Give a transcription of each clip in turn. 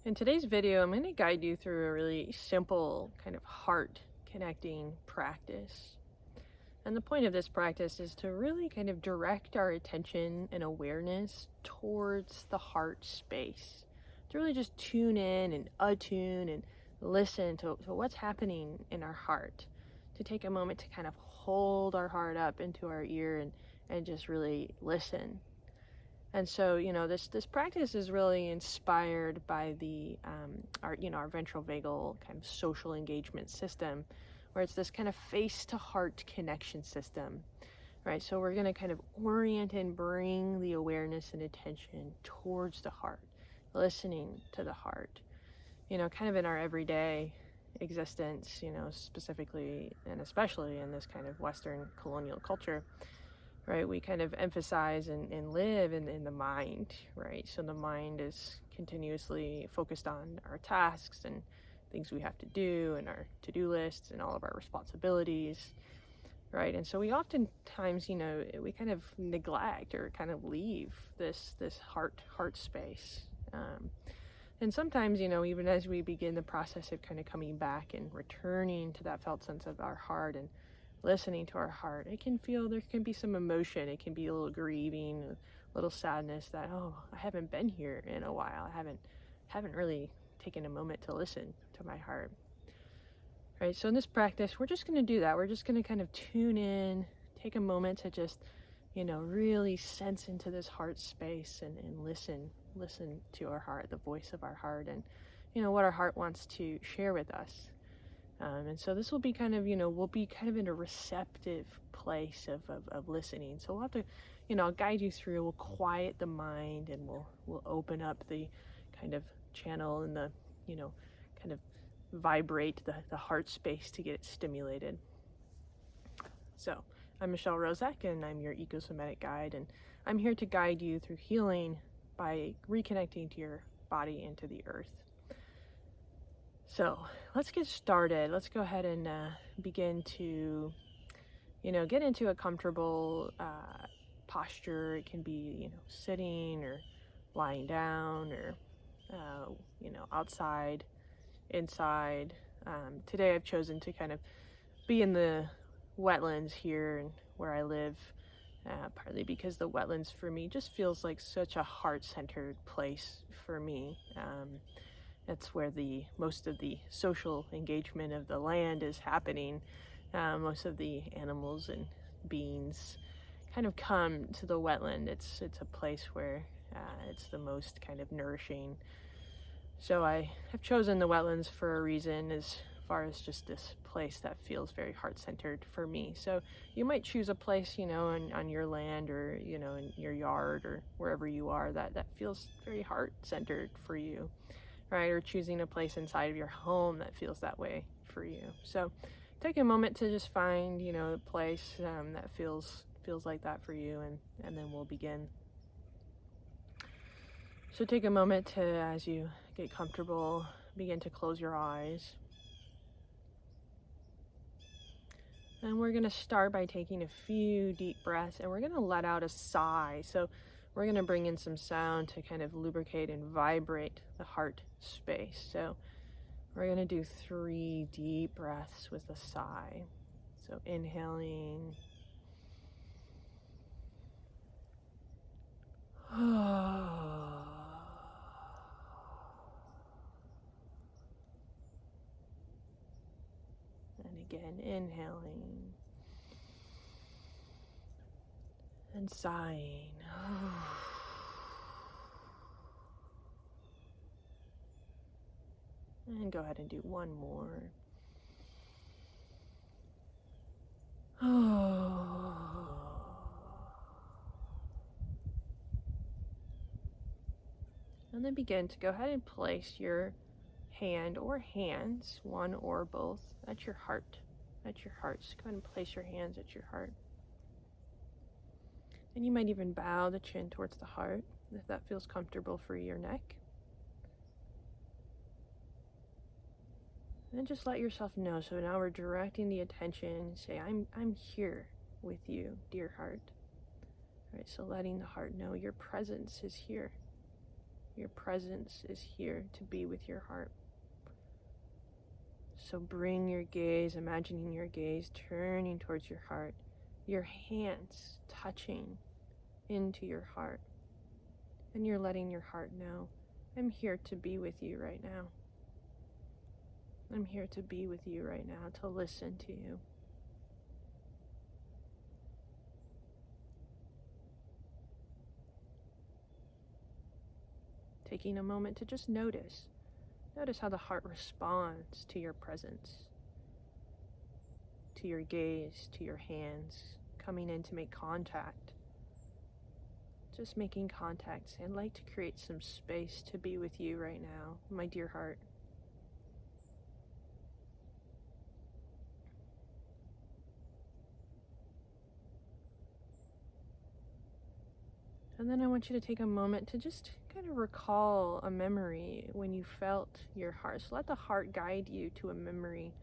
In today's video, I'm going to guide you through a really simple kind of heart connecting practice. And the point of this practice is to really kind of direct our attention and awareness towards the heart space. To really just tune in and attune and listen to what's happening in our heart. To take a moment to kind of hold our heart up into our ear and just really listen. And so, this practice is really inspired by our ventral vagal kind of social engagement system, where it's this kind of face to heart connection system, right? So we're going to kind of orient and bring the awareness and attention towards the heart, listening to the heart, kind of in our everyday existence, specifically and especially in this kind of Western colonial culture. Right, we kind of emphasize and live in the mind, right? So the mind is continuously focused on our tasks and things we have to do and our to-do lists and all of our responsibilities, right? And so we oftentimes, we kind of neglect or kind of leave this heart space. And sometimes, even as we begin the process of kind of coming back and returning to that felt sense of our heart and listening to our heart, there can be some emotion. It can be a little grieving, a little sadness that, oh, I haven't been here in a while. I haven't really taken a moment to listen to my heart. Right, so in this practice, we're just going to do that. We're just going to kind of tune in, take a moment to just, really sense into this heart space and listen to our heart, the voice of our heart, and, what our heart wants to share with us. And so this will be kind of, we'll be kind of in a receptive place of listening. So we'll have to, I'll guide you through, we'll quiet the mind and we'll open up the kind of channel and the, kind of vibrate the heart space to get it stimulated. So I'm Michelle Rozek and I'm your Eco-Somatic guide, and I'm here to guide you through healing by reconnecting to your body and to the earth. So let's get started. Let's go ahead and begin to, get into a comfortable posture. It can be, sitting or lying down or, outside, inside. Today I've chosen to kind of be in the wetlands here and where I live, partly because the wetlands for me just feels like such a heart-centered place for me. That's where most of the social engagement of the land is happening. Most of the animals and beings kind of come to the wetland. It's a place where it's the most kind of nourishing. So I have chosen the wetlands for a reason, as far as just this place that feels very heart-centered for me. So you might choose a place, on your land or, in your yard or wherever you are that feels very heart-centered for you. Right, or choosing a place inside of your home that feels that way for you. So take a moment to just find, a place that feels like that for you, and then we'll begin. So take a moment to, as you get comfortable, begin to close your eyes. And we're going to start by taking a few deep breaths, and we're going to let out a sigh. So we're going to bring in some sound to kind of lubricate and vibrate the heart space. So we're going to do 3 deep breaths with a sigh. So inhaling. And again, inhaling. And sighing. And go ahead and do one more. And then begin to go ahead and place your hand or hands, one or both, at your heart. So go ahead and place your hands at your heart. And you might even bow the chin towards the heart if that feels comfortable for your neck. And just let yourself know. So now we're directing the attention. Say, I'm here with you, dear heart. All right, so letting the heart know your presence is here. Your presence is here to be with your heart. So bring your gaze, imagining your gaze turning towards your heart, your hands touching into your heart. And you're letting your heart know, I'm here to be with you right now. I'm here to be with you right now, to listen to you. Taking a moment to just notice. Notice how the heart responds to your presence, to your gaze, to your hands, coming in to make contact. Just making contact. I'd like to create some space to be with you right now, my dear heart. And then I want you to take a moment to just kind of recall a memory when you felt your heart. So let the heart guide you to a memory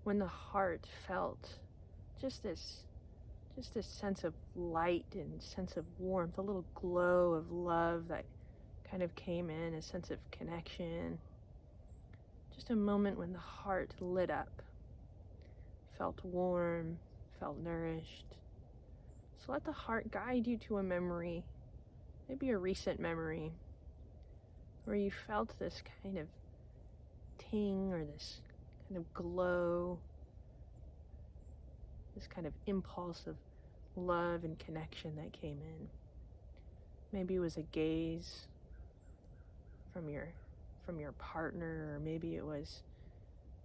when the heart felt just this sense of light and sense of warmth, a little glow of love that kind of came in, a sense of connection. Just a moment when the heart lit up, felt warm, felt nourished. So let the heart guide you to a memory, maybe a recent memory, where you felt this kind of ting or this kind of glow, this kind of impulse of love and connection that came in. Maybe it was a gaze from your partner, or maybe it was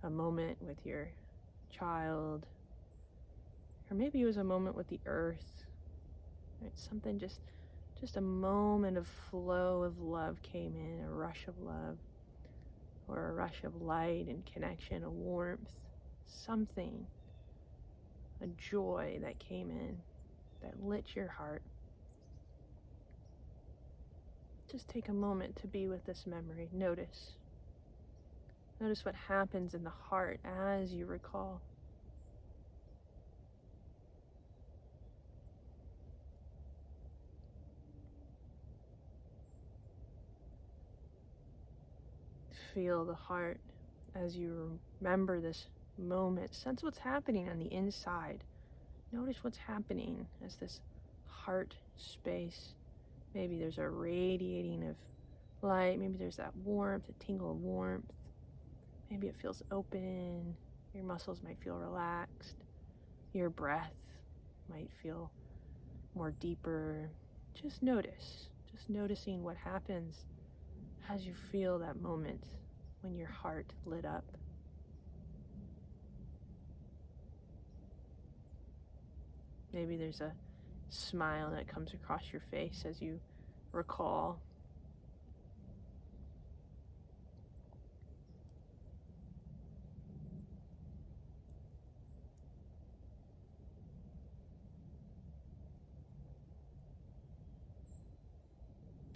a moment with your child, or maybe it was a moment with the earth, right? Something just a moment of flow of love came in, a rush of love, or a rush of light and connection, a warmth, something, a joy that came in, that lit your heart. Just take a moment to be with this memory. Notice what happens in the heart as you recall. Feel the heart as you remember this moment. Sense what's happening on the inside. Notice what's happening as this heart space. Maybe there's a radiating of light. Maybe there's that warmth, a tingle of warmth. Maybe it feels open. Your muscles might feel relaxed. Your breath might feel more deeper. Just notice. Just noticing what happens as you feel that moment when your heart lit up. Maybe there's a smile that comes across your face as you recall.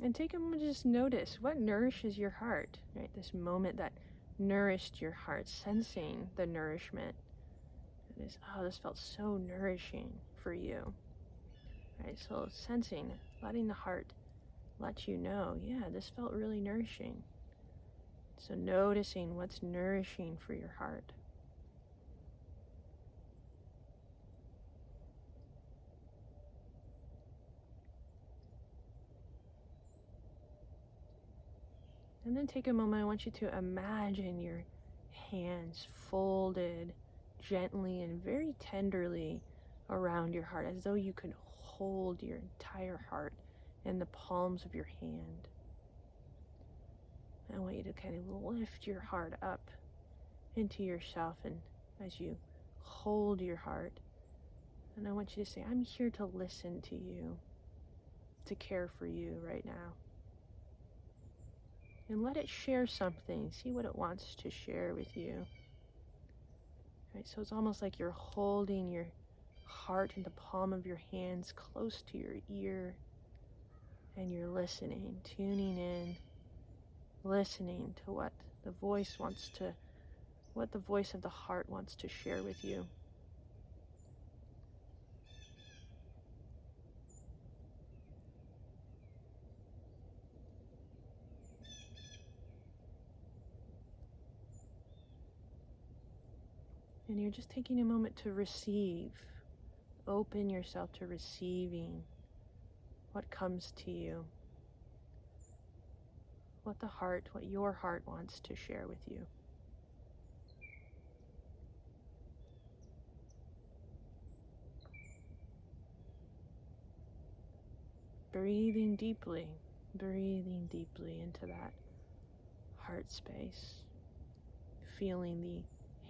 And take a moment to just notice what nourishes your heart, right? This moment that nourished your heart, sensing the nourishment. This felt so nourishing for you, right? So sensing, letting the heart let you know, yeah, this felt really nourishing. So noticing what's nourishing for your heart. And then take a moment, I want you to imagine your hands folded gently and very tenderly around your heart, as though you could hold your entire heart in the palms of your hand. I want you to kind of lift your heart up into yourself, and as you hold your heart, and I want you to say, I'm here to listen to you, to care for you right now. And let it share something. See what it wants to share with you. Right, so it's almost like you're holding your heart in the palm of your hands close to your ear, and you're listening, tuning in, listening to what the voice of the heart wants to share with you. And you're just taking a moment to receive. Open yourself to receiving what comes to you, what your heart wants to share with you. Breathing deeply into that heart space, feeling the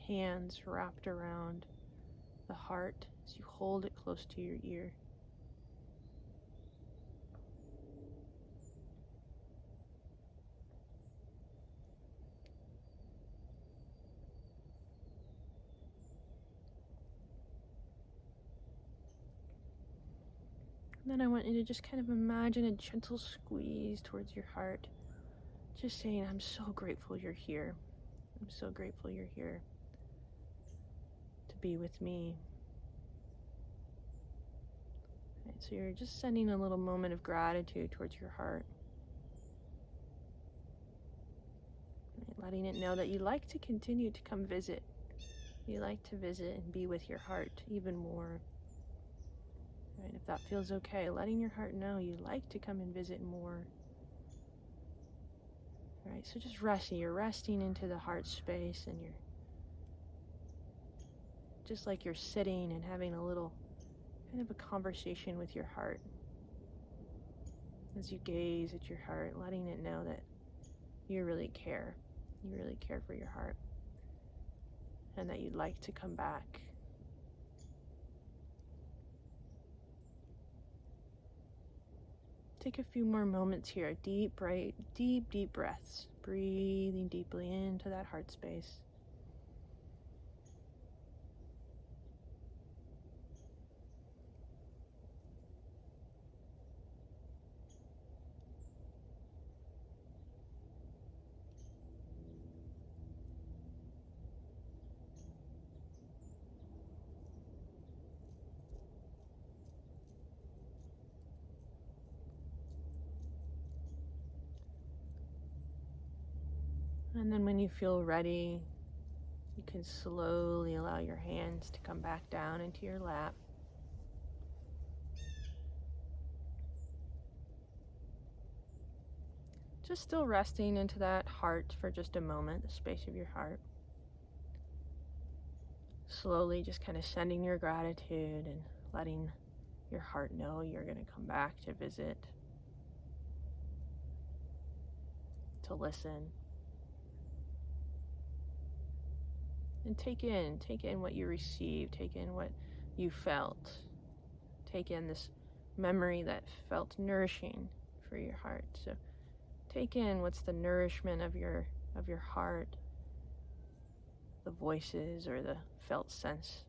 hands wrapped around the heart as you hold it close to your ear. And then I want you to just kind of imagine a gentle squeeze towards your heart, just saying, I'm so grateful you're here. I'm so grateful you're here to be with me. Right, so you're just sending a little moment of gratitude towards your heart. Right, letting it know that you like to continue to come visit. You like to visit and be with your heart even more. Right, if that feels okay, letting your heart know you like to come and visit more. Right, so just resting. You're resting into the heart space, and you're just like you're sitting and having a little kind of a conversation with your heart. As you gaze at your heart, letting it know that you really care. You really care for your heart. And that you'd like to come back. Take a few more moments here. Deep breaths. Breathing deeply into that heart space. And then when you feel ready, you can slowly allow your hands to come back down into your lap. Just still resting into that heart for just a moment, the space of your heart. Slowly just kind of sending your gratitude and letting your heart know you're going to come back to visit, to listen. And take in what you received, take in what you felt. Take in this memory that felt nourishing for your heart. So take in what's the nourishment of your heart, the voices or the felt sense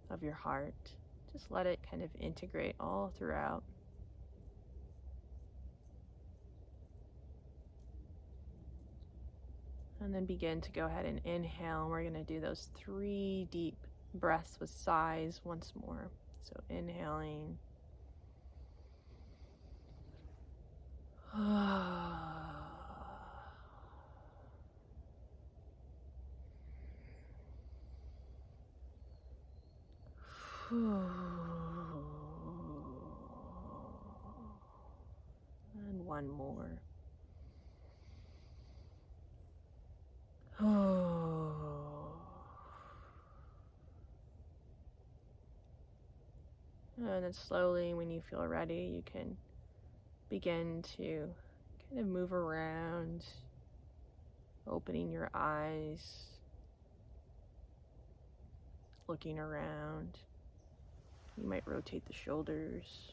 of your heart. Just let it kind of integrate all throughout. And then begin to go ahead and inhale. We're going to do those 3 deep breaths with sighs once more. So inhaling. And one more. And then slowly, when you feel ready, you can begin to kind of move around, opening your eyes, looking around. You might rotate the shoulders.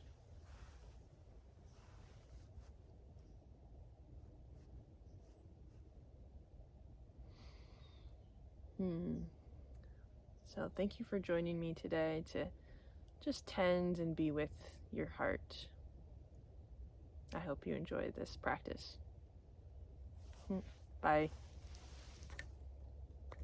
So thank you for joining me today to just tend and be with your heart. I hope you enjoy this practice. Bye.